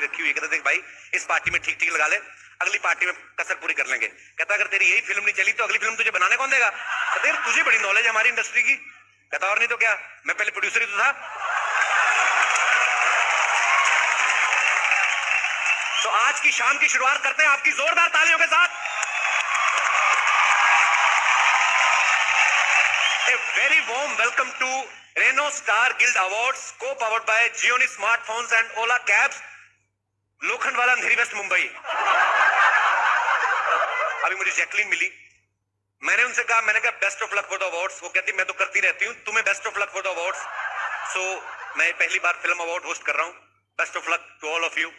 रखी हुई, कहता देख भाई इस पार्टी में ठीक ठीक लगा ले, अगली पार्टी में कसर पूरी कर लेंगे। कहता अगर तेरी यही फिल्म नहीं चली तो अगली फिल्म तुझे बनाने कौन देगा? कहते तुझे बड़ी नॉलेज है हमारी इंडस्ट्री की। कहता और नहीं तो क्या, मैं पहले प्रोड्यूसर ही तो था। तो आज की शाम की शुरुआत करते हैं आपकी जोरदार तालियों के साथ। A very warm welcome to Renault Star Guild Awards, co-powered by Gioni Smartphones and Ola Cabs, Lokhandwala Andheri west Mumbai. अभी मुझे जैकलीन मिली, मैंने उनसे कहा, मैंने कहा best of luck for the awards. वो कहती मैं तो करती रहती हूँ, तुम्हें best of luck for the awards. So मैं पहली बार फिल्म अवार्ड होस्ट कर रहा हूँ। Best of luck to all of you.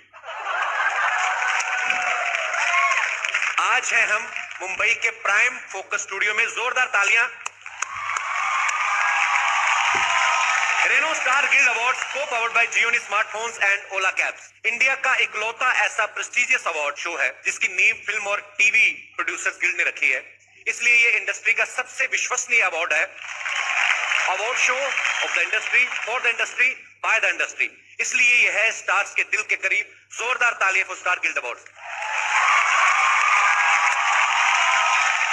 आज हैं हम मुंबई के प्राइम फोकस स्टूडियो में, जोरदार तालियां। रेनो स्टार गिल्ड अवार्ड्स को powered by Gionee smartphones and Ola cabs, India का इकलौता ऐसा प्रेस्टिजियस अवार्ड शो है जिसकी नींव फिल्म और टीवी प्रोड्यूसर्स गिल्ड ने रखी है। इसलिए ये इंडस्ट्री का सबसे विश्वसनीय अवार्ड है। Award show off the industry, for the industry, by the industry. इसलिए यह है स्टार्स के दिल के करीब। जोरदार तालियां फॉर स्टार गिल्ड अवार्ड।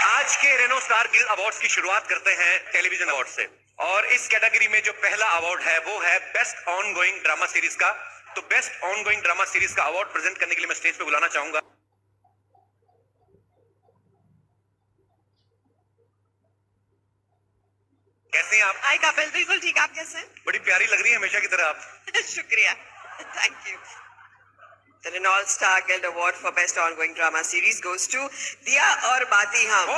आज के रेनो स्टार गिल्ड अवार्ड्स की शुरुआत करते हैं टेलीविजन अवार्ड से, और इस कैटेगरी में जो पहला अवार्ड है वो है best on going drama series का। तो best on going drama series का अवार्ड प्रेजेंट करने के लिए मैं स्टेज पे बुलाना चाहूंगा। कैसे हैं आप? हाय कपिल, बिल्कुल ठीक। आप कैसे हैं? बड़ी प्यारी लग रही है हमेशा की तरह आप। शुक्रिया, thank you. The Renault Star Guild Award for Best Ongoing Drama Series goes to दिया और बाती हम।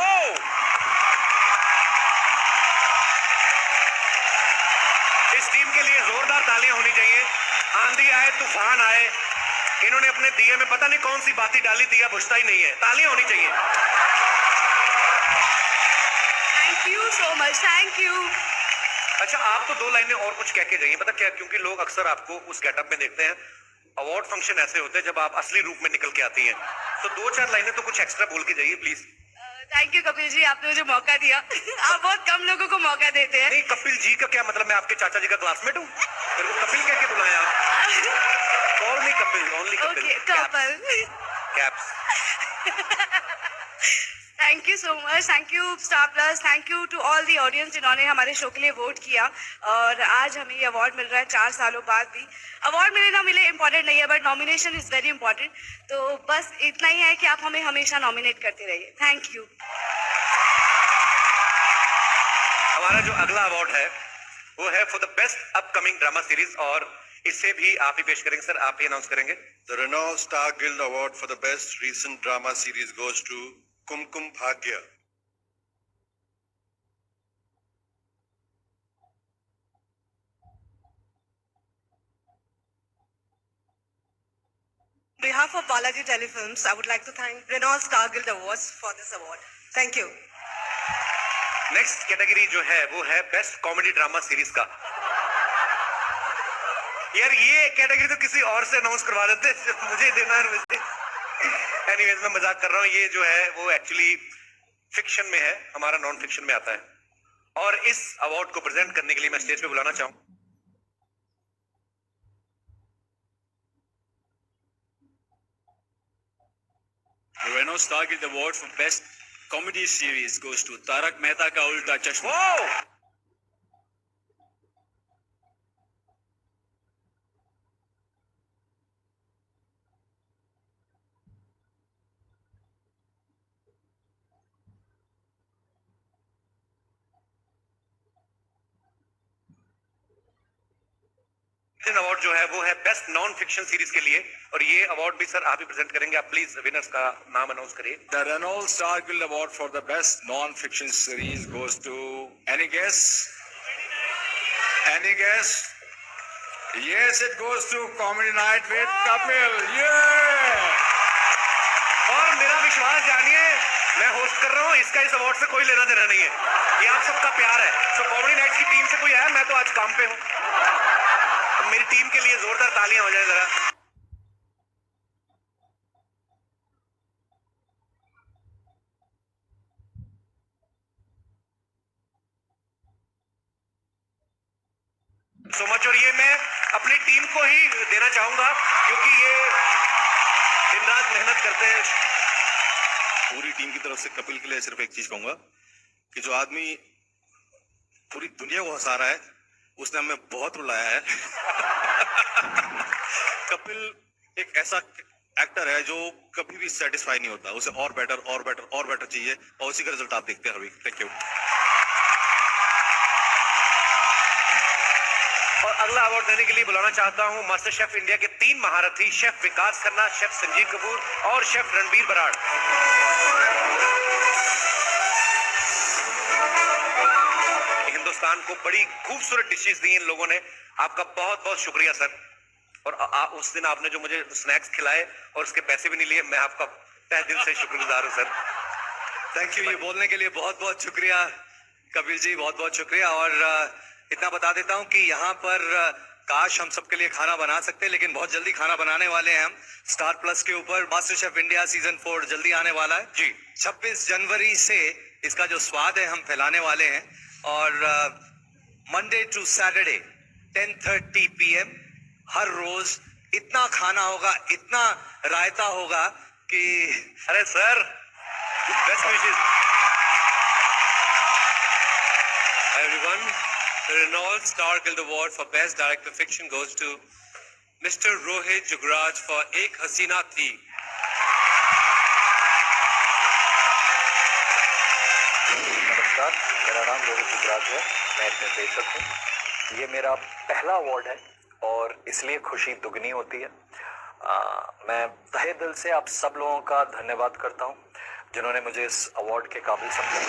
इस टीम के लिए जोरदार तालियां होनी चाहिए। आंधी आए तूफान आए, इन्होंने अपने दिए में पता नहीं कौन सी बाती डाली, दिया बुझता ही नहीं है। तालियां होनी चाहिए। Thank you so much, thank you. अच्छा, आप तो दो लाइनें और कुछ कह के जाइए, पता क्या, क्योंकि लोग अक्सर आपको उस गेटअप में देखते हैं। अवार्ड फंक्शन ऐसे होते हैं जब आप असली रूप में निकल के आती हैं, तो दो चार लाइनें तो कुछ एक्स्ट्रा बोल के जाइए please. Thank you Kapil ji, आपने मुझे मौका दिया। आप बहुत कम लोगों को मौका देते हैं। नहीं, कपिल जी का क्या मतलब? मैं आपके चाचा जी का क्लासमेट हूँ? मेरे को कपिल कह के बुलाया आप? Call me Kapil, only Kapil. Okay Kapil. Caps. Thank you so much, thank you star plus, thank you to all the audience जिन्होंने हमारे शो के लिए वोट किया। और आज हमें ये अवार्ड मिल रहा है 4 सालों बाद भी। अवार्ड मिले ना मिले इम्पोर्टेंट नहीं है, but nomination is very important. तो बस इतना ही है कि आप हमें हमेशा नॉमिनेट करते रहिए। Thank you. हमारा जो अगला अवार्ड है वो है for the best upcoming drama series, और इसे भी आप ही पेश करेंगे सर, आप ही अनाउंस करेंगे। The Renault Star Guild Award for the best recent drama series goes to Kumkum Bhagya. On behalf of Balaji Telefilms, I would like to thank Renault Star Guild Awards for this award. Thank you. Next category जो है वो है best comedy drama series का। यार ये category तो किसी और से अनाउंस करवा देते, मुझे देना है वैसे। एनीवेज, मैं मजाक कर रहा हूँ। ये जो है वो एक्चुअली फिक्शन में है, हमारा नॉन फिक्शन में आता है। और इस अवार्ड को प्रेजेंट करने के लिए मैं स्टेज पे बुलाना चाहूँ The Renault Star Guild Award for Best Comedy Series goes to Tarak Mehta का उल्टा चश्मा। अवार्ड जो है वो है बेस्ट नॉन फिक्शन सीरीज के लिए, और ये अवार्ड भी सर आप ही प्रेजेंट करेंगे। आप प्लीज विनर्स का नाम अनाउंस करिए। The Renault Star Guild Award for the Best Non-Fiction Series goes to any guess? Any guess? Yes, it goes to Comedy Night with Kapil. Yeah! और मेरा विश्वास जानिए, मैं होस्ट कर रहा हूँ, इसका इस अवार्ड से कोई लेना देना नहीं है, ये आप सबका प्यार है। सो कॉमेडी नाइट्स की टीम से कोई आया? मैं तो आज काम पे हूँ। मेरी टीम के लिए जोरदार तालियां हो जाए जरा। So much. और ये मैं अपनी टीम को ही देना चाहूंगा क्योंकि ये बात करते हैं। पूरी टीम की तरफ से कपिल के लिए सिर्फ एक चीज कहूंगा कि जो आदमी पूरी दुनिया को हंसा रहा है उसने हमें बहुत रुलाया है। कपिल एक ऐसा एक्टर है जो कभी भी सेटिस्फाई नहीं होता, उसे और बेटर और बेटर और बेटर चाहिए और उसी का रिजल्ट आप देखते हैं हर वीक। Thank you. और अगला अवार्ड देने के लिए बुलाना चाहता हूं मास्टर शेफ इंडिया के 3 महारथी, शेफ विकास खन्ना, शेफ संजीव कपूर और शेफ रणबीर बराड़। हिंदुस्तान को बड़ी खूबसूरत डिशेस दी इन लोगों ने, आपका बहुत बहुत शुक्रिया सर। और उस दिन आपने जो मुझे स्नैक्स खिलाए और उसके पैसे भी नहीं लिए, मैं आपका तहे दिल से शुक्रगुजार हूं सर। थैंक यू, ये बोलने के लिए बहुत बहुत शुक्रिया कपिल जी, बहुत बहुत शुक्रिया। और इतना बता देता हूं कि यहाँ पर काश हम सबके लिए खाना बना सकते, लेकिन बहुत जल्दी खाना बनाने वाले हैं हम। स्टार प्लस के ऊपर मास्टर शेफ इंडिया सीजन 4 जल्दी आने वाला है जी। 26 जनवरी से इसका जो स्वाद है हम फैलाने वाले हैं। और मंडे टू सैटरडे 10:30 PM हर रोज इतना खाना होगा, इतना रायता होगा कि अरे sir, best wishes. Everyone, the Renault Star Guild Award for Best Director Fiction goes to Mr. Rohit Jugraj for Ek Hasina Thi. नमस्कार, मेरा नाम रोहित जुगराज है, मैं एक निर्देशक हूँ। ये मेरा पहला अवार्ड है और इसलिए खुशी दुगनी होती है। मैं तहे दिल से आप सब लोगों का धन्यवाद करता हूँ जिन्होंने मुझे इस अवार्ड के काबिल समझा।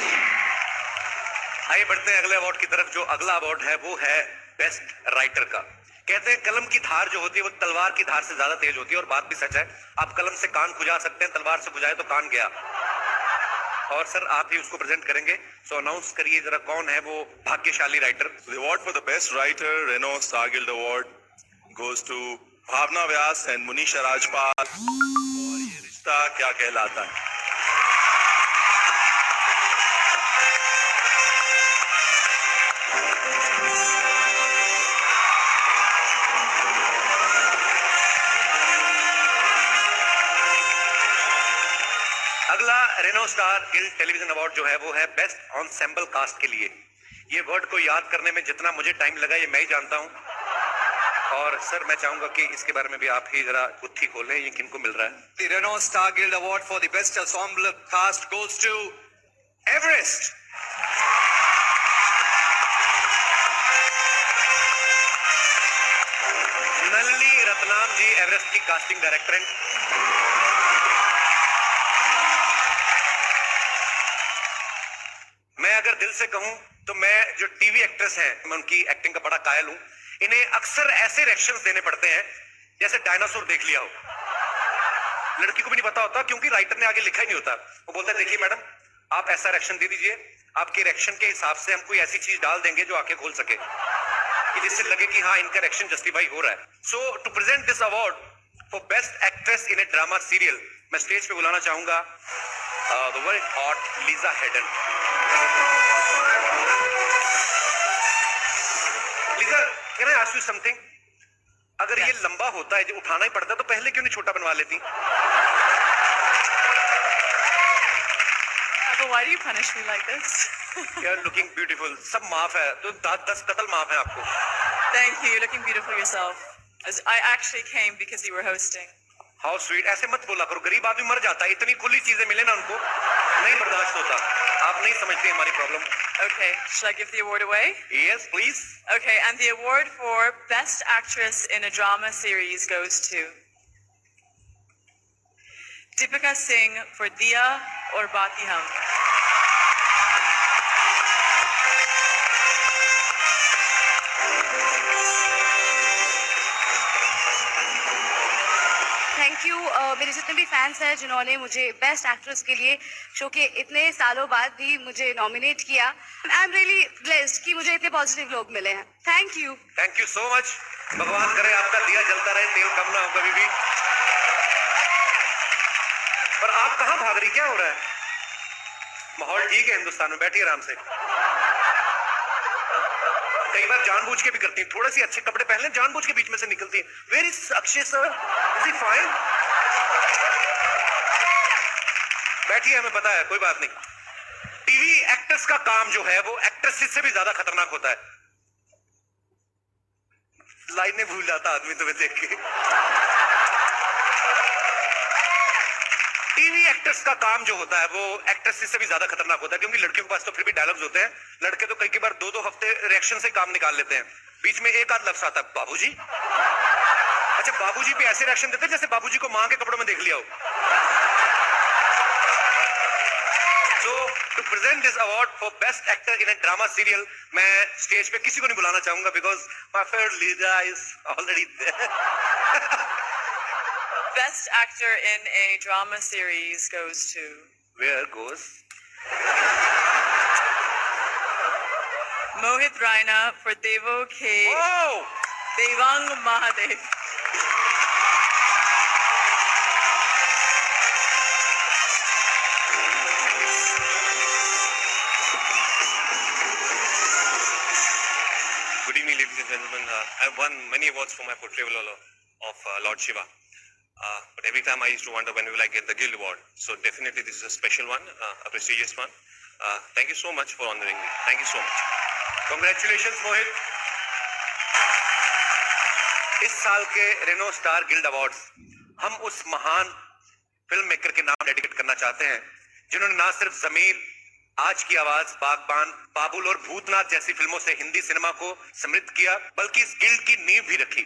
आइए बढ़ते हैं अगले अवार्ड की तरफ। जो अगला अवार्ड है वो है बेस्ट राइटर का। कहते हैं कलम की धार जो होती है वो तलवार की धार से ज्यादा तेज होती है, और बात भी सच है। आप कलम से कान खुजा सकते हैं, तलवार से खुजाए तो कान गया। और सर आप ही उसको प्रेजेंट करेंगे, सो अनाउंस करिए जरा कौन है वो भाग्यशाली writer. The award for the best writer, Renault Star Guild Award, goes to Bhavna Vyas and Munisha Rajpal. और ये रिश्ता क्या कहलाता है। अगला Renault star guild television award जो है वो है बेस्ट ऑनसेम्बल कास्ट के लिए। ये वर्ड को याद करने में जितना मुझे टाइम लगा ये मैं ही जानता हूँ। और सर मैं चाहूंगा कि इसके बारे में भी आप ही जरा गुत्थी खोलें, ये किनको मिल रहा है। The Renault Star Guild Award for the Best Ensemble Cast goes to Everest. Nalini Ratnam ji Everest की कास्टिंग डायरेक्टर हैं। मैं अगर दिल से कहूं तो मैं जो टीवी एक्ट्रेस हैं, मैं उनकी एक्टिंग का बड़ा कायल हूं। इन्हें अक्सर ऐसे रिएक्शंस देने पड़ते हैं जैसे डायनासोर देख लिया हो। लड़की को भी नहीं पता होता क्योंकि राइटर ने आगे लिखा ही नहीं होता। वो बोलता है देखिए मैडम आप ऐसा रिएक्शन दे दीजिए, आपके रिएक्शन के हिसाब से हम कोई ऐसी चीज डाल देंगे जो आंखें खोल सके, कि जिससे लगे कि हाँ इनका रिएक्शन जस्टिफाई हो रहा है। So to present this award for best actress in a drama serial, मैं स्टेज पे बुलाना चाहूंगा the very hot Lisa Haydon. Lisa, can I ask you something? अगर ये लंबा होता है, जो उठाना ही पड़ता है, तो पहले क्यों नहीं छोटा बनवा लेती? But why do you punish me like this? You are looking beautiful. सब माफ है, तो 10 कत्ल माफ है आपको। Thank you. You're looking beautiful yourself. I actually came because you were hosting. How sweet. ऐसे मत बोला करो, गरीब आदमी मर जाता है। इतनी खुली चीजें मिले ना उनको, नहीं बर्दाश्त होता। आप नहीं समझते हमारी problem. Okay, shall I give the award away? Yes, please. Okay, and the award for Best Actress in a Drama Series goes to Deepika Singh for Diya or Baki Hum. Thank you मेरे जितने भी fans हैं जिन्होंने मुझे best actress के लिए show के इतने सालों बाद भी मुझे नॉमिनेट किया। आई एम रियली ब्लेस्ड कि मुझे इतने पॉजिटिव लोग मिले हैं। Thank you. Thank you so much. भगवान करे आपका दिया जलता रहे, तेल कम ना हो कभी भी। पर आप कहाँ भाग रही, क्या हो रहा है? माहौल ठीक है हिंदुस्तान में, बैठिए आराम से। कई बार जानबूझ के भी करती हैं, थोड़े से अच्छे कपड़े पहन लें, जानबूझ के बीच में से निकलती हैं। Where is Akshay sir? Is he fine? बैठिए, हमें पता है, कोई बात नहीं। टीवी एक्टर्स का काम जो है वो एक्ट्रेसेस से भी ज्यादा खतरनाक होता है। लाइनें भूल जाता आदमी तुम्हें देख के। टीवी एक्टर्स का काम जो होता है वो एक्ट्रेसेस से भी ज्यादा खतरनाक होता है, क्योंकि लड़कियों के पास तो फिर भी डायलॉग्स होते हैं, लड़के तो कई बार 2-2 हफ्ते रिएक्शन से काम निकाल लेते हैं। बीच में एक आध लफ्ज आता है, बाबूजी। अच्छा, बाबूजी पे ऐसे रिएक्शन देते हैं जैसे बाबूजी को मां के कपड़ों में देख लिया हो। So, to present this award for best actor in a drama serial, मैं स्टेज पे किसी को नहीं बुलाना चाहूंगा because my favorite leader is already there. Best actor in a drama series goes to Where goes? Mohit Raina for Devo K. Oh! Devang Mahadev. Good evening, ladies and gentlemen. I've won many awards for my portrayal of Lord Shiva. But every time I used to wonder when will I get the Guild Award. So definitely this is a special one, a prestigious one. Thank you so much for honoring me. Thank you so much. Congratulations, Mohit. इस साल के Reno star guild awards हम उस महान film maker के नाम dedicate करना चाहते हैं जिन्होंने ना सिर्फ जमीर, आज की आवाज, बागबान, बाबुल और भूतनाथ जैसी फिल्मों से हिंदी सिनेमा को समृद्ध किया, बल्कि इस गिल्ड की नींव भी रखी।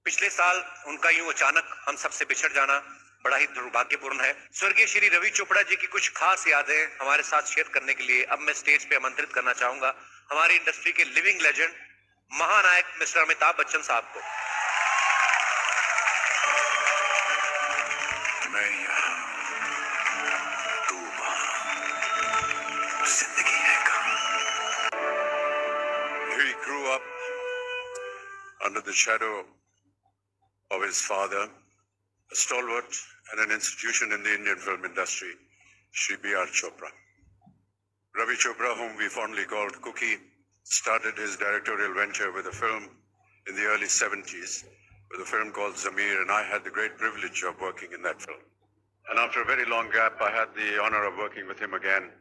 पिछले साल उनका यूं अचानक हम सबसे बिछड़ जाना बड़ा ही दुर्भाग्यपूर्ण है। स्वर्गीय श्री रवि चोपड़ा जी की कुछ खास यादें हमारे साथ शेयर करने के लिए अब मैं स्टेज पे आमंत्रित करना चाहूंगा हमारी इंडस्ट्री के लिविंग लेजेंड, महानायक मिस्टर अमिताभ बच्चन साहब को। मैं यहाँ, तू वहाँ, जिंदगी है कहाँ? He grew up under the shadow of his father, a stalwart and an institution in the Indian film industry, Shri B.R. Chopra. Ravi Chopra, whom we fondly called Cookie, started his directorial venture with a film in the early 70s, with a film called Zamir, and I had the great privilege of working in that film. And after a very long gap, I had the honor of working with him again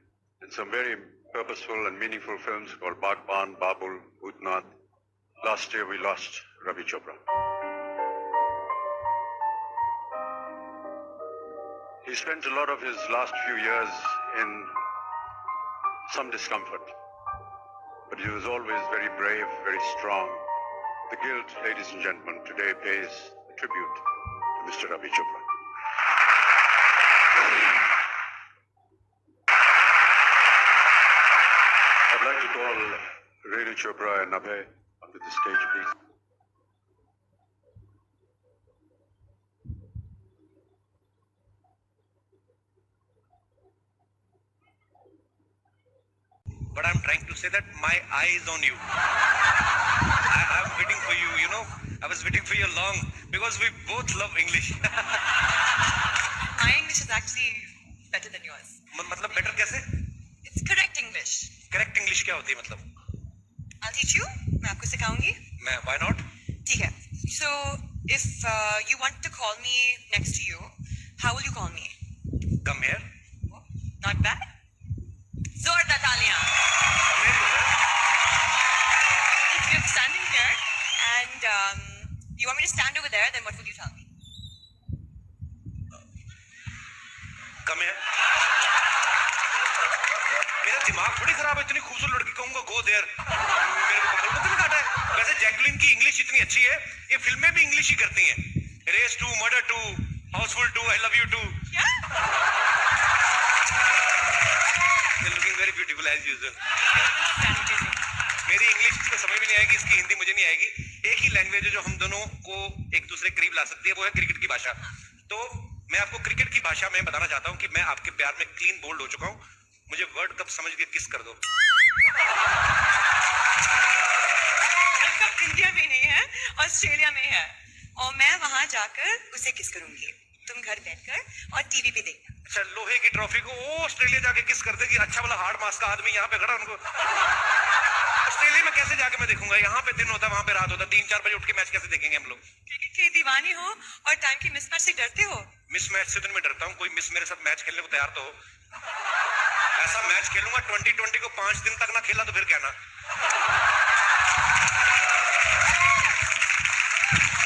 in some very purposeful and meaningful films called Bagban, Babul, Bhutnath. Last year, we lost Ravi Chopra. He spent a lot of his last few years in some discomfort, but he was always very brave, very strong. The Guild, ladies and gentlemen, today pays tribute to Mr. Ravi Chopra. I'd like to call Renu Chopra and Abhay onto the stage, please. But I'm trying to say that my eye is on you. I'm waiting for you, you know. I was waiting for you long because we both love English. My English is actually better than yours. मतलब better कैसे? It's correct English. Correct English क्या होती है मतलब? I'll teach you. मैं आपको सिखाऊंगी. मैं why not? ठीक है. So if you want to call me next to you, how will you call me? Come here. Not bad. जोरदार तालियां. Come here, you sir. If you're standing here and you want me to stand over there, then what will you tell me? Come here. मेरा दिमाग थोड़ी खराब है, इतनी खूबसूरत लड़की कहूंगा go there. मेरे को पागल पता नहीं काटा है. वैसे जैकलिन की इंग्लिश इतनी अच्छी है, ये फिल्में भी इंग्लिश ही करती हैं. Race 2, Murder 2, Houseful 2, I Love You 2. Yeah. You're looking very beautiful as usual. Standing chasing. मेरी इंग्लिश इसको समझ में नहीं आएगी, इसकी हिंदी मुझे नहीं आएगी. एक ही लैंग्वेज है जो हम दोनों को एक दूसरे के करीब ला सकती है, वो है क्रिकेट की भाषा. तो मैं आपको क्रिकेट की भाषा में बताना चाहता हूँ कि मैं आपके प्यार में क्लीन बोल्ड हो चुका हूँ. मुझे वर्ल्ड कप समझ के किस कर दो. वर्ल्ड कप इंडिया में नहीं है, ऑस्ट्रेलिया में है, और मैं वहां जाकर उसे किस करूंगी. तुम घर बैठकर और टीवी पे देखना. अच्छा, लोहे की ट्रॉफी को वो ऑस्ट्रेलिया जाके किस कर देगी. अच्छा वाला हार्ड मास का आदमी यहाँ पे खड़ा, उनको ऑस्ट्रेलिया में कैसे जाके मैं देखूंगा. यहाँ पे दिन होता, वहां पे रात होता. 3-4 बजे उठ के मैच कैसे देखेंगे हम लोग. क्रिकेट के दीवाने हो और टाइम की मिसमैच से डरते हो. मिसमैच से तो मैं डरता हूँ, कोई मिस मेरे साथ मैच खेलने को तैयार तो हो। ऐसा मैच खेलूंगा 2020 को 5 दिन तक ना खेला तो फिर क्या ना।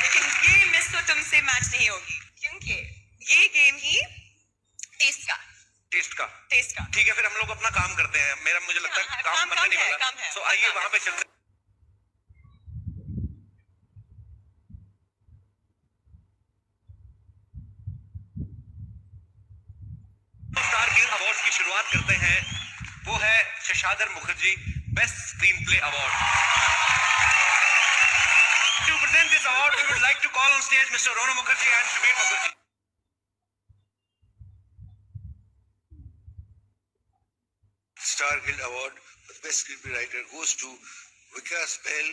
लेकिन ये मिस तो तुमसे मैच नहीं होगी, क्योंकि ये गेम ही टेस्ट का ठीक है, फिर हम लोग अपना काम करते हैं। मुझे लगता है काम बनने नहीं वाला। सो आइए वहां पे चलते हैं। स्टार गिल्ड अवार्ड्स की शुरुआत करते हैं। वो है Shashadhar Mukherjee best screenplay award. To present this award, we would like to call on stage Mr. Rono Mukherjee and Shubir Mukherjee. Star Guild Award for the Best Screenplay Writer goes to Vikas Bell.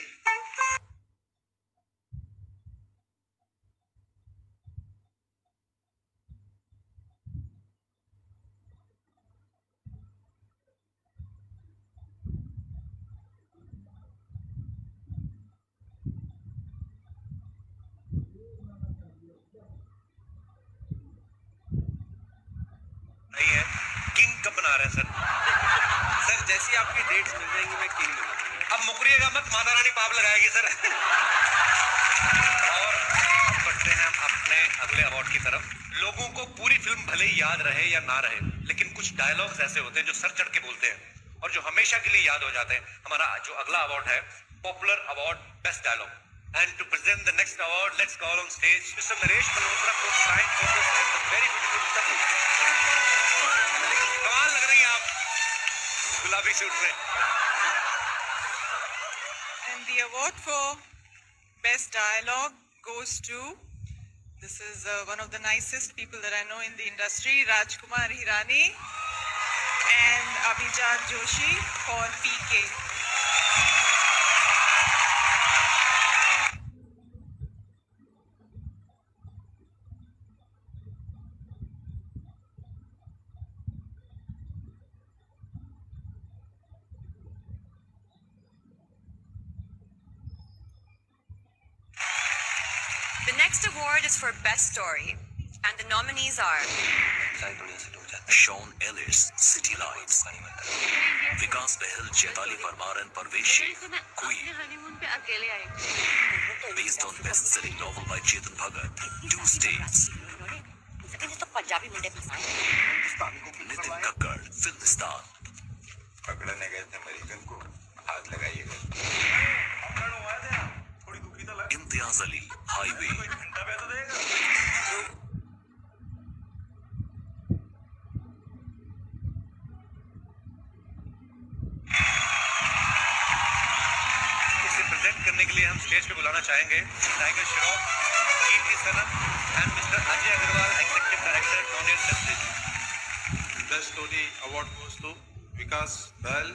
नहीं है, king कब बना रहे हैं sir? Sir जैसी आपकी dates मिल जाएंगी मैं किंग बना दूंगा। अब मुकरिएगा मत, माता रानी पाप लगाएगी सर। और अब बढ़ते हैं हम अपने अगले अवार्ड की तरफ। लोगों को पूरी फिल्म भले ही याद रहे या ना रहे, लेकिन कुछ डायलॉग्स ऐसे होते हैं जो सर चढ़ के बोलते हैं और जो हमेशा के लिए याद हो जाते हैं। हमारा जो अगला अवार्ड है, popular award best dialogue. And to present the next award, let's call on stage Mr. Naresh Malhotra for kind focus and the very beautiful Tapu. कमाल लग रही हैं आप गुलाबी सूट में। And the award for Best Dialogue goes to, this is one of the nicest people that I know in the industry, Rajkumar Hirani and Abhijat Joshi for PK. The next award is for Best Story, and the nominees are Sean Ellis, City Lights, Vikas Behel, Chaitali Parmar and Parvesh Sheikh, Queen, based on best-selling novel by Chetan Bhagat, Two States, Nitin Kakkad, Filmistan, पकड़ने गए थे American को, हाथ लगाइएगा। Imtiaz Ali, Highway, इसे present करने के लिए हम स्टेज पे बुलाना चाहेंगे tiger Shroff, Kriti Sanon and mister Ajay Agarwal, executive director, donate justice. Best story award goes to Vikas Bahl.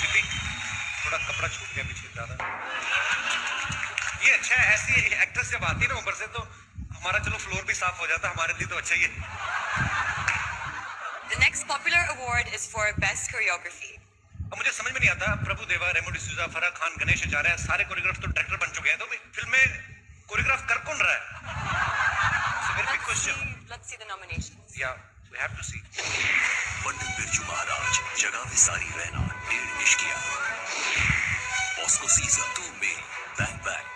दीदी थोड़ा कपड़ा छूट गया पीछे ज्यादा। ये अच्छा है, ऐसी एक्ट्रेस जब आती है ना ऊपर से तो हमारा चलो फ्लोर भी साफ हो जाता, हमारे लिए तो अच्छा ही है। The next popular award is for Best Choreography. अब मुझे समझ में नहीं आता, प्रभु देवा, रेमो डिसूजा, फराह खान, गणेश आचार्य सारे कोरियोग्राफ तो डायरेक्टर बन चुके हैं, तो फिल्म में कोरियोग्राफ कर कौन रहा है? So very big question. Let's see the nominations. Yeah, we have to see. Pandit Birju Maharaj, जगावे सारी रहना, डेढ़ इश्किया, बॉस्को सीजन, तू मेरी, bang bang,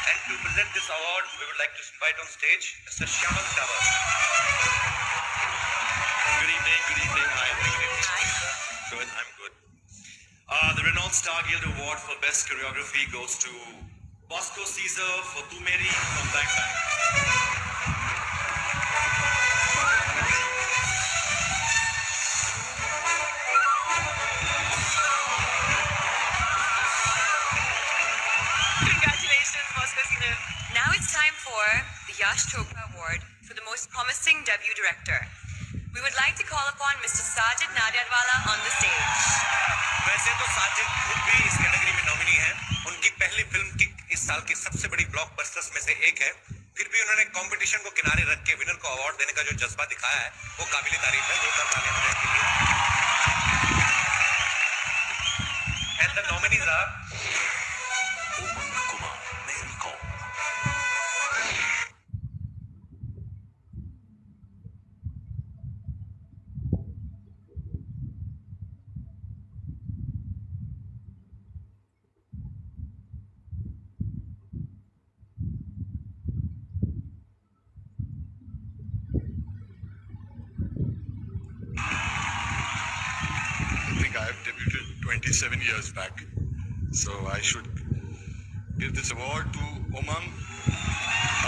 And to present this award, we would like to invite on stage Mr. Shyamal Tawar. Good evening. Hi. Good, I'm good. The renowned Star Guild Award for Best Choreography goes to Bosco Caesar for Tu Meri from Bang Bang. Yash Chopra Award for the Most Promising Debut Director. We would like to call upon Mr. Sajid Nadiadwala on the stage. वैसे तो साजिद खुद भी इस category में nominee है। उनकी पहली film kick इस साल की सबसे बड़ी ब्लॉकबस्टर्स में से एक है। फिर भी उन्होंने कंपटीशन को किनारे रख के विनर को अवार्ड देने का जो जज्बा दिखाया है वो काबिल तारीफ है। जोरदार तालियां बजाएं के लिए। And the nominees are उमंग कुमार, मेरी com. I think I have debuted 27 years back. So I should give this award to Umang,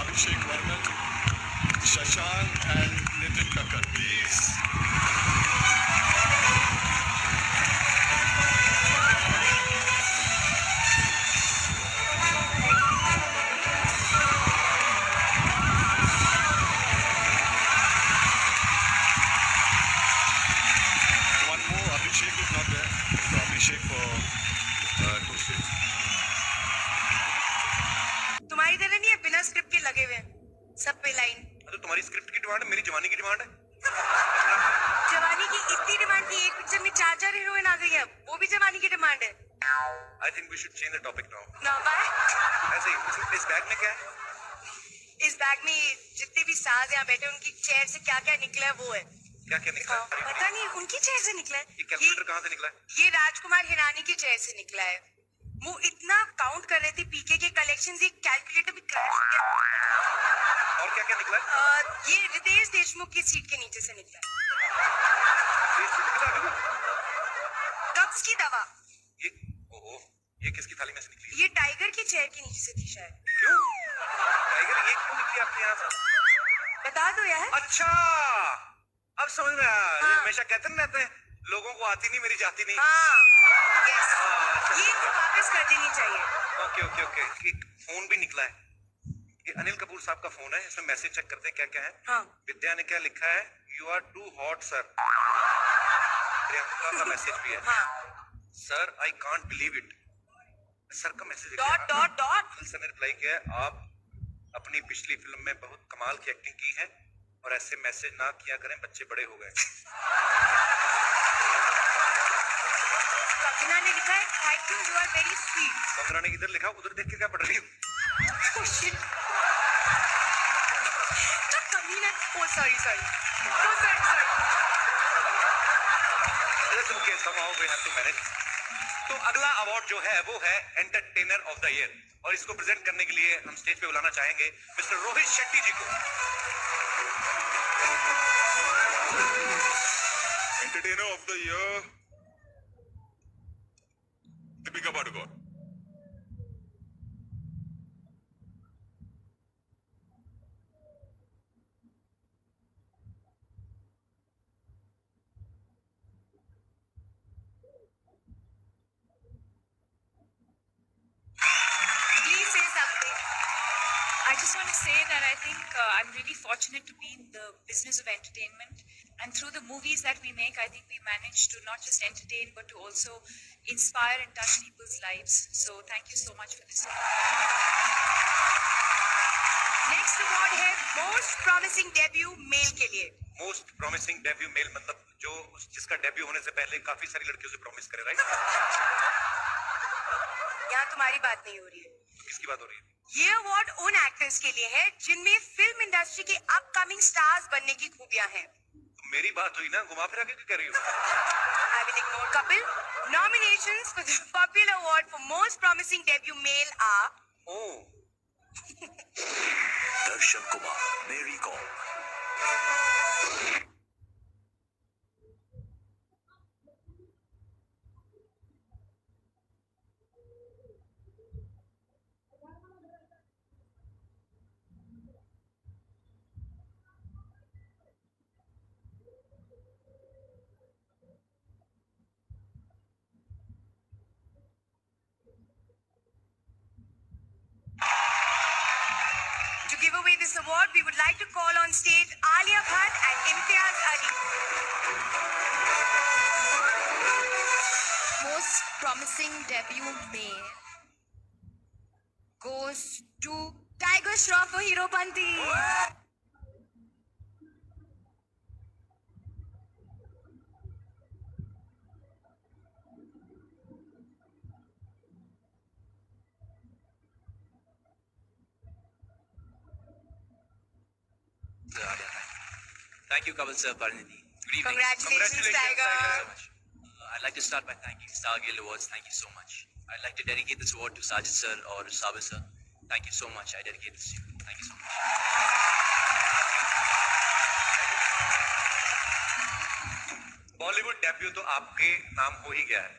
Abhishek Varman, Shashank and Nitin Kakkar, please. One more, Abhishek is not there. So Abhishek for two states. तुम्हारी तरह नहीं है बिना script के लगे हुए सब पे लाइन। तो तुम्हारी स्क्रिप्ट की डिमांड है, मेरी जवानी की डिमांड है। जवानी की इतनी डिमांड थी, एक पिक्चर में 4 हीरोइन आ गई है, वो भी जवानी की डिमांड है। I think we should change the topic now. ना बाय। ऐसे ही, इस बैग में क्या है? इस बैग में जितने भी साज यहाँ बैठे उनकी चेयर से क्या क्या निकला है वो है। क्या क्या निकला है? पता नहीं उनकी चेयर से निकला है। ये कैलकुलेटर कहाँ से निकला है? ये राजकुमार हिरानी की चेयर से निकला है। वो इतना काउंट कर रहे थे पीके के कलेक्शंस, ये कैलकुलेटर भी क्रैश हो गया। और क्या क्या निकला है? ये रितेश देशमुख की सीट के नीचे से निकला है। कब्ज की दवा। ये ओहो, ये किसकी थाली में से निकली है? ये टाइगर की चेयर के नीचे से थी शायद। क्यों? टाइगर ये क्यों निकली आपके यहाँ से? बता दो यार। अच्छा, अब समझ में आया। ये हाँ। हमेशा कहते नहीं रहते हैं, लोगों को आती नहीं मेरी जाती नहीं। हाँ, yes। अच्छा, ये तो वापस कर देनी चाहिए। Okay okay okay. एक फोन भी निकला है। ये अनिल कपूर साहब का फोन है, इसमें मैसेज चेक करते हैं क्या क्या है। हाँ। विद्या ने क्या लिखा है? You are too hot sir. Priyanka का मैसेज भी है। हाँ। Sir I can't believe it. Sir का message dot dot dot. Anil sir ने रिप्लाई किया है, आप अपनी पिछली फिल्म में बहुत कमाल की एक्टिंग की है और ऐसे मैसेज ना किया करें, बच्चे बड़े हो गए। कंगना ने लिखा है thank you, you are very sweet. Kangana ने इधर लिखा, उधर देख के क्या पढ़ रही हूँ? कमीना। ओ सॉरी सॉरी। ओ सॉरी सॉरी। तो अगला अवार्ड जो है वो है एंटरटेनर ऑफ द ईयर और इसको प्रेजेंट करने के लिए हम स्टेज पे बुलाना चाहेंगे मिस्टर रोहित शेट्टी जी को। Entertainer of the year, Deepika Padukone. Please say something. I just want to say that I think I'm really fortunate to be in the business of entertainment. And through the movies that we make, I think we manage to not just entertain, but to also inspire and touch people's lives. So thank you so much for this. Next award है most promising debut mail के लिए। Most promising debut mail मतलब जो जिसका debut होने से पहले काफी सारी लड़कियों से प्रॉमिस करे, राइट? यहाँ तुम्हारी बात नहीं हो रही है। किसकी बात हो रही है? ये अवार्ड उन एक्टर्स के लिए है जिनमें फिल्म इंडस्ट्री के अपकमिंग स्टार्स बनने की खूबियां हैं। मेरी बात हुई ना, घुमा फिरा के क्यों कर रही हो? I will ignore Kapil. Nominations for the Popular Award for Most Promising Debut Male are ओह, दर्शन कुमार, मेरी com. to give away this award, we would like to call on stage Alia Bhatt and Imtiaz Ali. Most promising debut male goes to Tiger Shroff for Hero Panti. Thank you, Kamal sir, Parinidhi. Good evening. Congratulations, Tiger. I'd like to start by thanking Star Guild Awards. Thank you so much. I'd like to dedicate this award to Sajid sir or Sabir sir. Thank you so much. I dedicate this to you. Thank you so much. Bollywood debut तो आपके नाम हो ही गया है.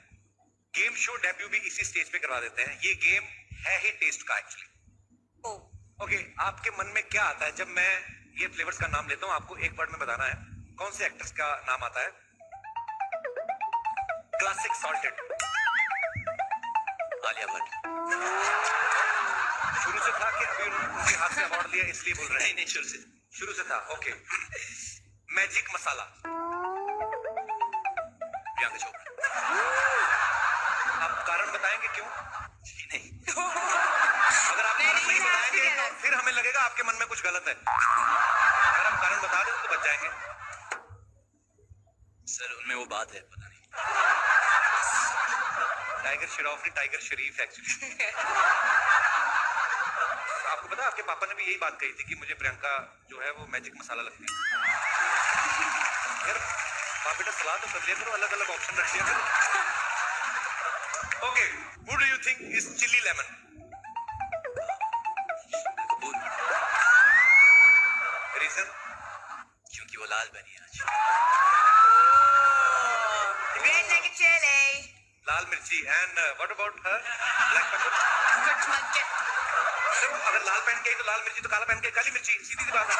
Game show debut भी इसी stage पे करवा देते हैं. ये गेम है ही टेस्ट का एक्चुअली. ओके, आपके मन में क्या आता है जब मैं ये फ्लेवर्स का नाम लेता हूँ? आपको एक वर्ड में बताना है कौन से एक्टर्स का नाम आता है. Classic salted, Alia Bhatt. शुरू से था कि अभी उनके हाथ से अवार्ड लिया इसलिए बोल रहे हैं? नहीं, शुरू से था. ओके. मैजिक मसाला, प्रियंका चोपड़ा. आप कारण बताएंगे क्यों? नहीं. अगर आप कारण नहीं बताएंगे तो फिर हमें लगेगा आपके मन में कुछ गलत है. अगर आप कारण बता दें तो बच जाएंगे. सर, उनमें वो बात है, पता नहीं. टाइगर श्रॉफ नहीं, टाइगर शरीफ एक्चुअली. आपको पता है आपके पापा ने भी यही बात कही थी कि मुझे प्रियंका जो है वो मैजिक मसाला लगती है. यार बाप बेटा सलाह तो कर लिया करो, अलग अलग ऑप्शन रख लिया करो. Okay, who do you think is chilli lemon? Kapoor. Reason? क्योंकि वो लाल बनी है आज. Red like a chili. लाल मिर्ची. And what about her? Black pepper. Good mustard. अगर लाल पहन के आई तो लाल मिर्ची, तो काला पहन के काली मिर्ची. सीधी सी बात है.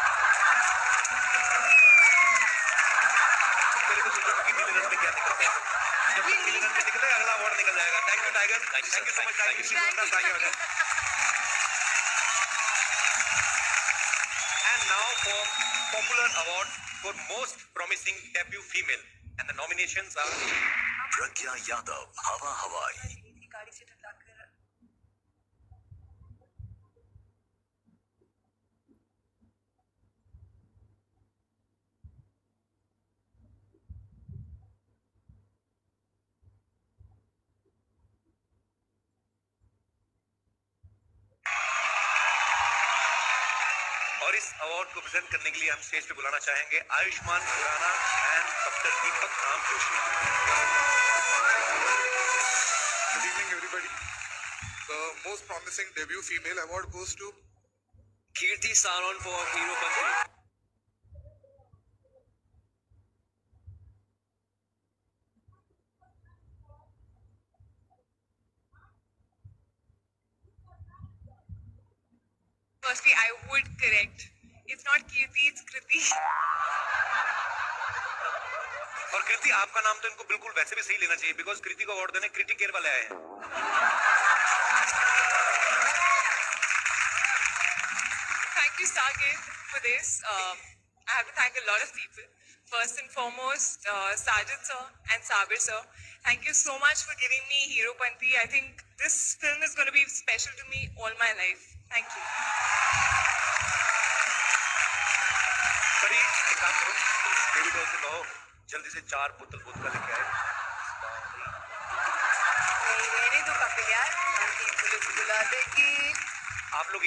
मेरे को सोचो कि नीले रंग में क्या निकलता है. जब तक नीले रंग में निकले अगला अवार्ड निकल जाएगा. Thank you tiger. Thank you, sir. So much. Thank you. And now for popular award for most promising debut female, and the nominations are प्रज्ञा यादव, हवा हवाई. गाड़ी से टकराकर और इस अवार्ड को प्रेजेंट करने के लिए हम स्टेज पे बुलाना चाहेंगे Ayushmann Khurrana and doctor Deepak Ram Joshi. Good evening, everybody. The most promising debut female award goes to Kirti Saron for Hero Panti. Firstly, I would correct. It's not Kirti, it's Kriti. और कृति, आपका नाम तो इनको बिल्कुल वैसे भी सही लेना चाहिए बिकॉज कृति को अवार्ड देने कृति केयर वाले आए हैं. Thank you, Stargate, for this. I have to thank a lot of people. First and foremost, Sajid sir and Sabir sir. Thank you so much for giving me Hero Panti. I think this film is going to be special to me all my life. Thank you. बड़ी एक काम करो, baby doll से कहो जल्दी से 4 बोतल vodka लेके आए. नहीं रहने दो कपिल यार. आंटी पुलिस बुला देगी. आप लोग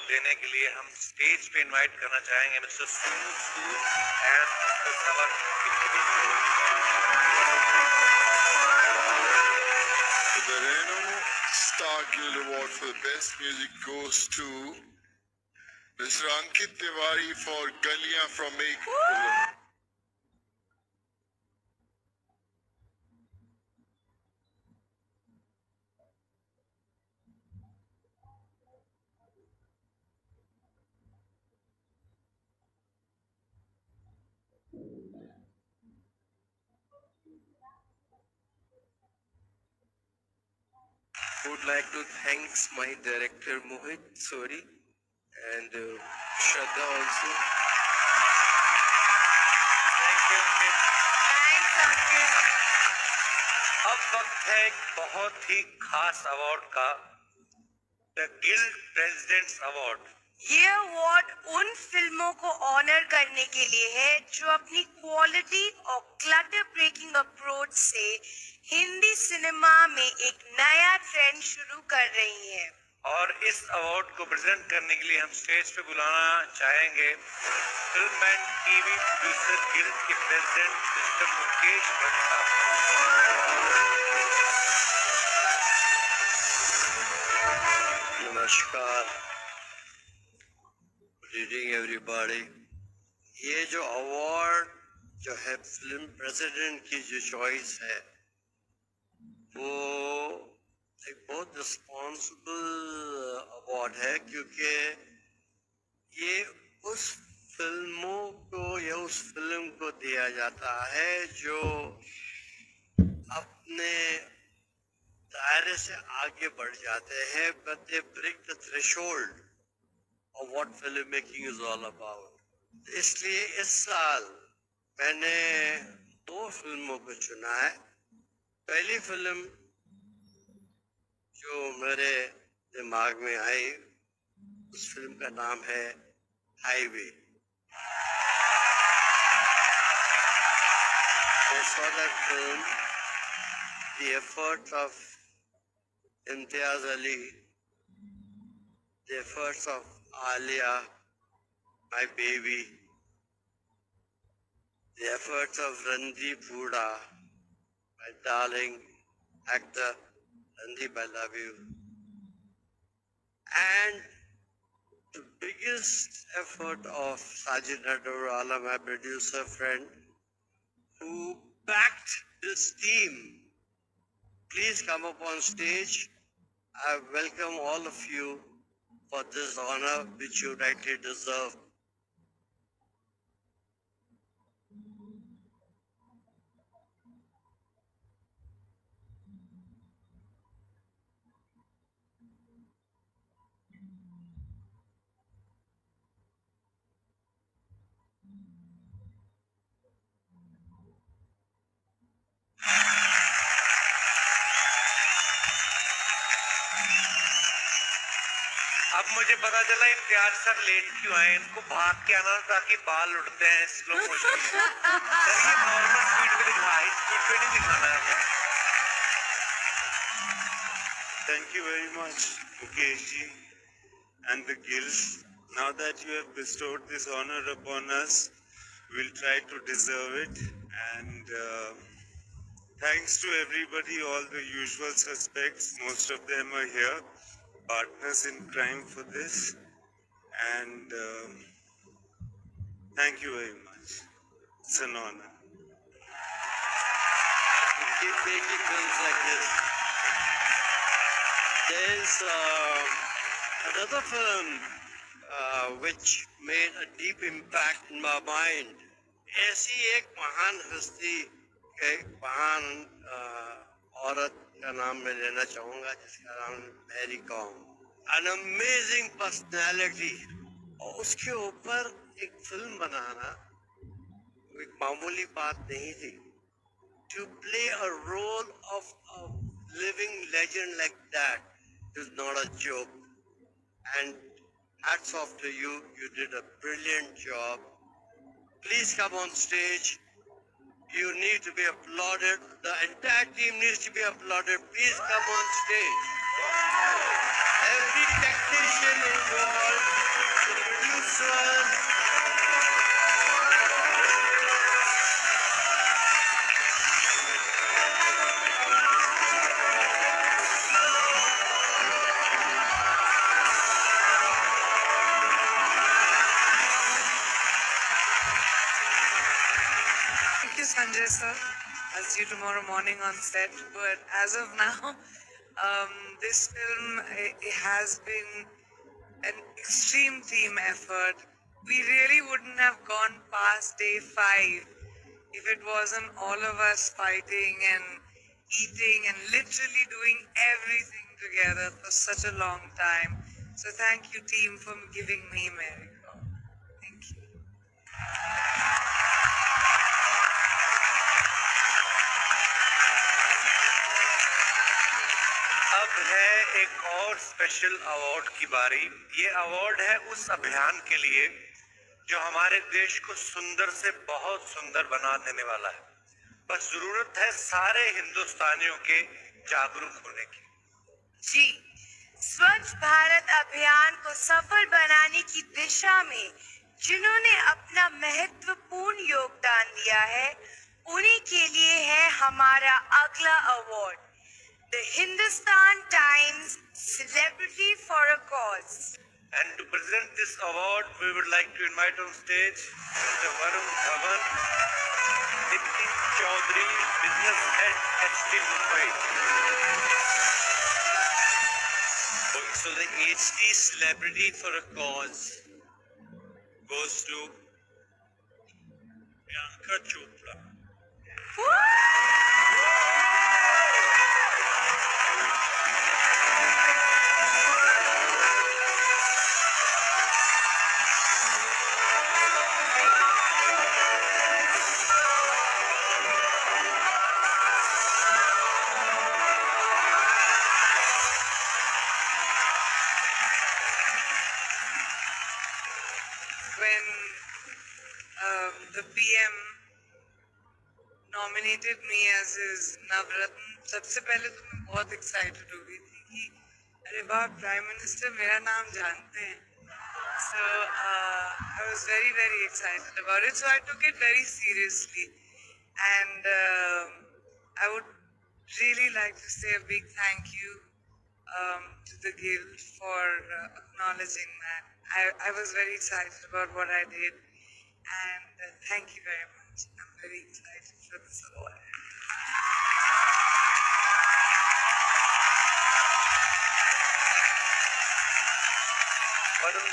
देने के लिए हम स्टेज पे इनवाइट करना चाहेंगे mister Sonu Sood and mister सवर। The Reno Star Guild Award for the Best Music goes to Mr. Ankit Tiwari for Galiyan from Ek film. Would like to thanks my director Mohit Sori and Shraddha also. Thank you Ankit. Thanks, Ankit. अब वक्त है एक बहुत ही खास award का, the guild presidents award. ये award उन फिल्मों को ऑनर करने के लिए है जो अपनी क्वालिटी और क्लटर ब्रेकिंग अप्रोच से हिंदी सिनेमा में एक नया ट्रेंड शुरू कर रही है। और इस अवार्ड को प्रेजेंट करने के लिए हम स्टेज पे बुलाना चाहेंगे film and TV producer guild के प्रेसिडेंट मिस्टर मुकेश भट्ट साहब। नमस्कार, गुड इवनिंग एवरीबॉडी। ये जो अवार्ड जो है फिल्म प्रेसिडेंट की जो चॉइस है वो एक बहुत रिस्पॉन्सिबल अवार्ड है, क्योंकि ये उस फिल्मों को या उस फिल्म को दिया जाता है जो अपने दायरे से आगे बढ़ जाते हैं, but they break the threshold of what filmmaking is all about। इसलिए इस साल मैंने 2 फिल्मों को चुना है। पहली फिल्म जो मेरे दिमाग में आई, उस फिल्म का नाम है highway. I saw that film, the efforts of Imtiaz Ali, the efforts of Alia, my baby, the efforts of Randeep Hooda, my darling actor. Randeep, I love you. And the biggest effort of Sajid Nadorwala, my producer friend, who backed this team. Please come up on stage. I welcome all of you for this honor which you rightly deserve. अब मुझे पता चला Imtiaz sir late क्यों आए, इनको भाग के आना ताकि बाल उड़ते हैं स्लो मोशन में। सर ये नॉर्मल स्पीड पे दिखा, हाई स्पीड पे नहीं दिखाना है। Thank you very much, Mukesh ji and the guild. Now that you have bestowed this honor upon us, we'll try to deserve it. And thanks to everybody, all the usual suspects. Most of them are here, partners in crime for this. And thank you very much. It's an honor. Keep making films like this. There's another film which made a deep impact in my mind. ऐसी एक महान हस्ती, एक महान औरत का नाम मैं लेना चाहूँगा जिसका नाम Mary Kom. An amazing personality। और उसके ऊपर एक फिल्म बनाना एक मामूली बात नहीं थी। To play a role of a living legend like that is not a joke. And hats off to you. You did a brilliant job. Please come on stage. You need to be applauded. The entire team needs to be applauded. Please come on stage. every technician involved, the producers. Thank you, Sanjay sir. I'll see you tomorrow morning on set. But as of now, this film has been an extreme team effort. We really wouldn't have gone past day 5 if it wasn't all of us fighting and eating and literally doing everything together for such a long time. So thank you, team, for giving me Mary. Thank you. अब है एक और special award की बारी। ये award है उस अभियान के लिए जो हमारे देश को सुंदर से बहुत सुंदर बना देने वाला है। बस जरूरत है सारे हिंदुस्तानियों के जागरूक होने की। जी, स्वच्छ भारत अभियान को सफल बनाने की दिशा में जिन्होंने अपना महत्वपूर्ण योगदान दिया है, उन्हीं के लिए है हमारा अगला award, the Hindustan times Celebrity for a Cause. And to present this award, we would like to invite on stage Mr. Varun Dhawan, Nitin Chaudhary, Business Head, HT Mumbai. Okay, so the HT Celebrity for a Cause goes to Priyanka Chopra. When the PM nominated me as his Navratna, सबसे पहले तो मैं बहुत excited हो गई थी कि अरे वाह प्राइम मिनिस्टर मेरा नाम जानते हैं. So I was very very excited about it. So I took it very seriously, and I would really like to say a big thank you to the Guild for acknowledging that. I was very excited about what I did, and thank you very much. I'm very excited for this award.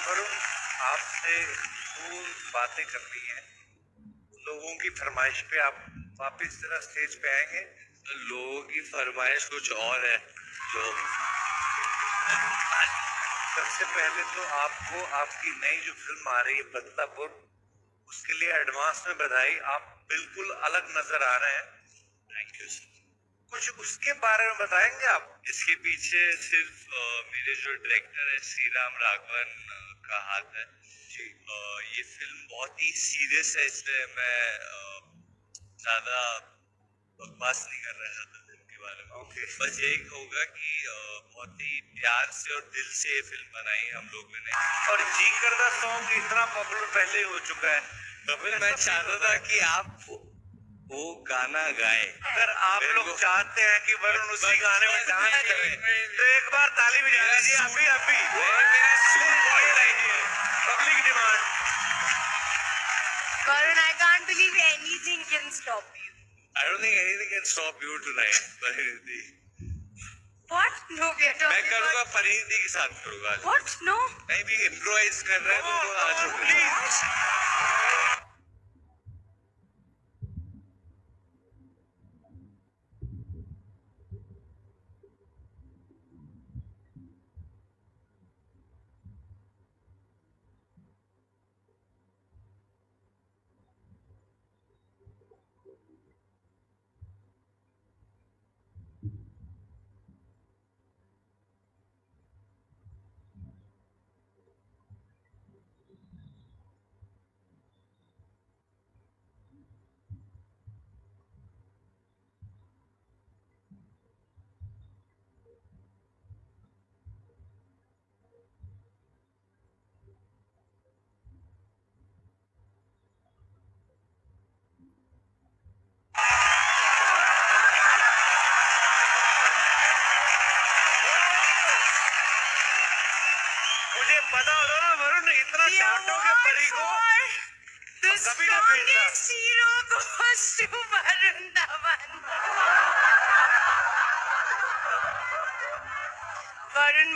Varun, आपसे खूब बातें करनी है। लोगों की फरमाइश पे आप वापस जरा स्टेज पे आएंगे। लोगों की फरमाइश कुछ और है जो सबसे पहले तो आपको आपकी नई जो फिल्म आ रही है बदलापुर, उसके लिए एडवांस में बधाई। आप बिल्कुल अलग नजर आ रहे हैं। Thank you sir. कुछ उसके बारे में बताएंगे आप? इसके पीछे सिर्फ मेरे जो डायरेक्टर है श्री राम राघवन का हाथ है जी। ये फिल्म बहुत ही सीरियस है, इसलिए मैं ज्यादा बकवास नहीं कर रहा था फिल्म के बारे में। ओके। बस यही कहूँगा कि बहुत ही प्यार से और दिल से ये फिल्म बनाई हम लोगों ने। और जी करदा सॉन्ग इतना पॉपुलर पहले हो चुका है, कपिल मैं चाहता था कि आप वो गाना गाए। अगर आप लोग चाहते हैं कि वरुण उसी गाने में डांस करे तो एक बार ताली बजा लीजिए। अभी public demand. Varun, I can't believe anything can stop you. I don't think anything can stop you tonight, Parinithi. What? No, we are talking मैं करूँगा about... परिणीति के साथ करूँगा। What? No. नहीं भी इम्प्रोवाइज कर रहे हैं तो आज प्लीज।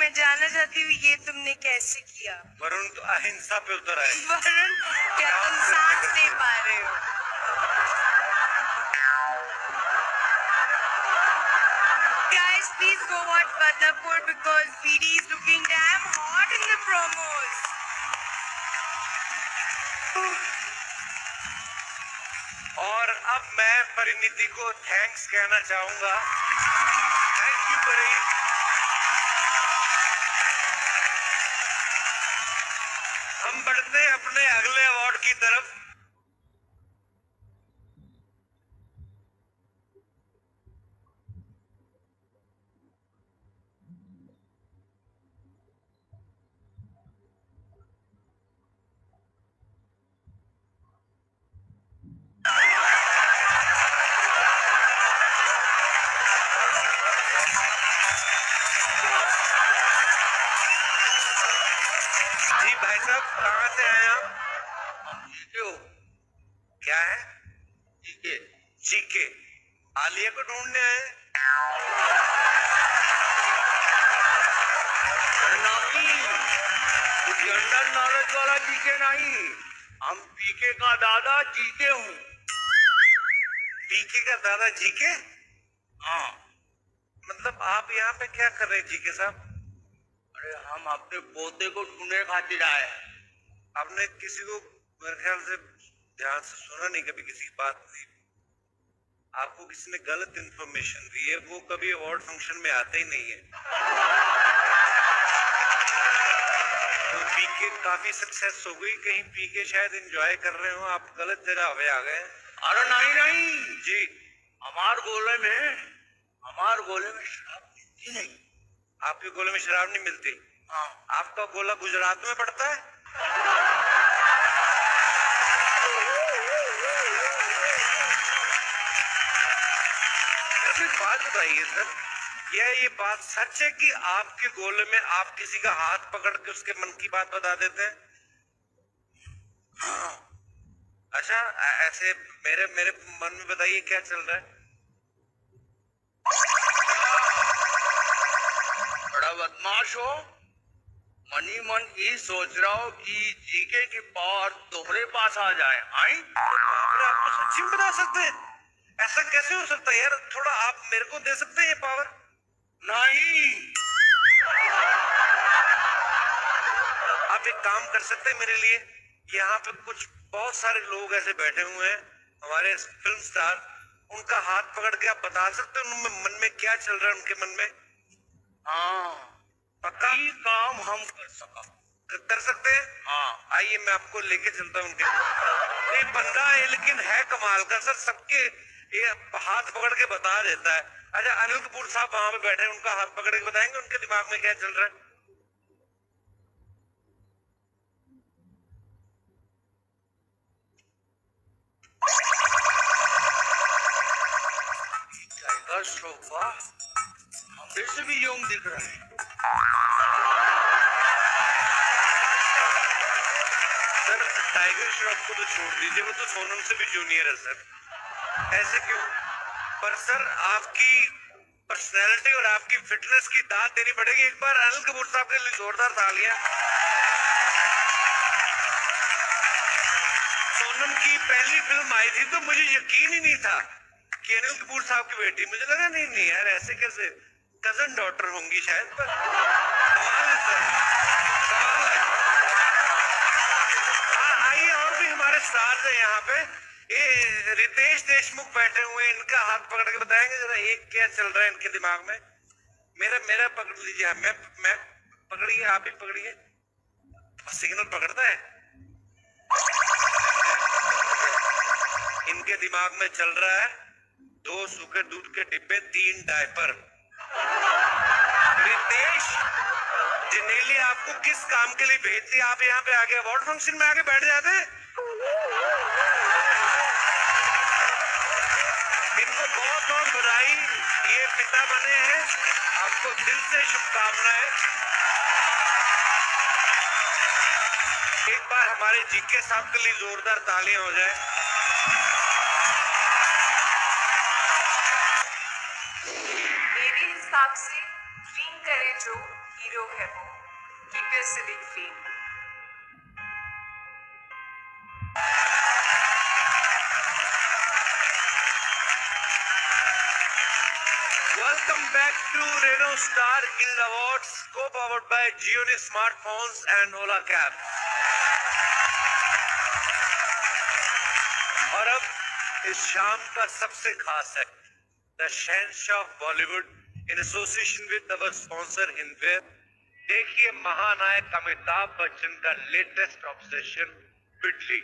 मैं जानना चाहती हूँ ये तुमने कैसे किया? वरुण तो अहिंसा पे उतर आए। वरुण, क्या तुम सांस नहीं पा रहे हो? Guys, please go watch Badlapur because VD is looking damn hot in the promos. और अब मैं परिणीति को थैंक्स कहना चाहूंगा। थैंक यू परी। हम बढ़ते हैं अपने अगले अवार्ड की तरफ। जी भाई साहब, कहाँ से आए आप? जीके। क्या है? जीके। जीके आलिया को ढूंढने आए? नहीं, जनरल नॉलेज वाला जीके नहीं, हम पीके का दादा जीके हूँ। पीके का दादा जीके? हाँ। मतलब आप यहाँ पे क्या कर रहे हैं जीके साहब? अरे हम अपने पोते को ढूंढने खातिर आए हैं। आपने किसी को मेरे ख्याल से ध्यान से सुना नहीं, कभी किसी की बात नहीं। आपको किसी ने गलत इंफॉर्मेशन दी है। वो कभी अवार्ड फंक्शन में आते ही नहीं है। तो पीके काफी सक्सेस हो गई, कहीं पीके शायद एंजॉय कर रहे हो, आप गलत जगह पे आ गए। अरे नहीं नहीं जी, हमार गोले में शराब मिलती नहीं। आपके गोले में शराब नहीं मिलती? हाँ। आपका गोला गुजरात में पड़ता है? बात बताइए सर, क्या ये बात सच है कि आपके गोले में आप किसी का हाथ पकड़ के उसके मन की बात बता देते हैं? हाँ। अच्छा, ऐसे मेरे मेरे मन में बताइए क्या चल रहा है? बड़ा बदमाश हो। मनी मन ये सोच रहा हो कि जीके की पावर तुम्हारे पास आ जाए। आई आप तो सच्ची में बता सकते हैं? ऐसा कैसे हो सकता है यार? थोड़ा आप मेरे को दे सकते हैं ये पावर? नहीं। आप एक काम कर सकते हैं मेरे लिए? यहाँ पे कुछ बहुत सारे लोग ऐसे बैठे हुए हैं, हमारे फिल्म स्टार, उनका हाथ पकड़ के आप बता सकते हैं उनमें मन में क्या चल रहा है, उनके मन में? हाँ, पक्का? ये काम हम कर सकते हैं? हाँ। आइए मैं आपको लेके चलता हूँ उनके। नहीं, बंदा है लेकिन है कमाल का सर, सबके ये हाथ पकड़ के बता देता है। अच्छा, अनिल कपूर साहब वहां पे बैठे हैं, उनका हाथ पकड़ के बताएंगे उनके दिमाग में क्या चल रहा है? टाइगर श्रॉफ हमें से भी यंग दिख रहा है। सर, टाइगर श्रॉफ को तो छोड़ दीजिए, वो तो सोनम से भी जूनियर है सर। ऐसे क्यों? पर सर, आपकी पर्सनैलिटी और आपकी फिटनेस की दाद देनी पड़ेगी। एक बार अनिल कपूर साहब के लिए जोरदार तालियां। सोनम की पहली फिल्म आई थी तो मुझे यकीन ही नहीं था कि अनिल कपूर साहब की बेटी। मुझे लगा नहीं यार, ऐसे कैसे? कजन डॉटर होंगी शायद, पर कमाल है सर, कमाल है। आइए, और भी हमारे स्टार्स हैं यहाँ पे। ये रितेश देशमुख बैठे हुए हैं, इनका हाथ पकड़ के बताएंगे जरा एक क्या चल रहा है इनके दिमाग में? मेरा पकड़ लीजिए। मैं पकड़िए, आप ही पकड़िए। सिग्नल पकड़ता है। इनके दिमाग में चल रहा है 2 सूखे दूध के डिब्बे, 3 डायपर। रितेश, जिनेली आपको किस काम के लिए भेजती? आप यहाँ पे आगे अवार्ड फंक्शन में आके बैठ जाते? इनको बहुत बहुत बधाई, ये पिता बने हैं, आपको दिल से शुभकामनाएं। एक बार हमारे जीके साहब के लिए जोरदार तालियां हो जाए। मेरे हिसाब से ड्रीम करे जो हीरो हीरो है वो। Keep your silly feel. Welcome back to Renault Star Guild Awards, co-powered by Gioni Smartphones and Ola Cabs. और अब इस शाम का सबसे खास act, the Shahenshah of Bollywood in association with our sponsor Hindware. देखिए महानायक अमिताभ बच्चन का लेटेस्ट ऑब्सेशन, बिडली।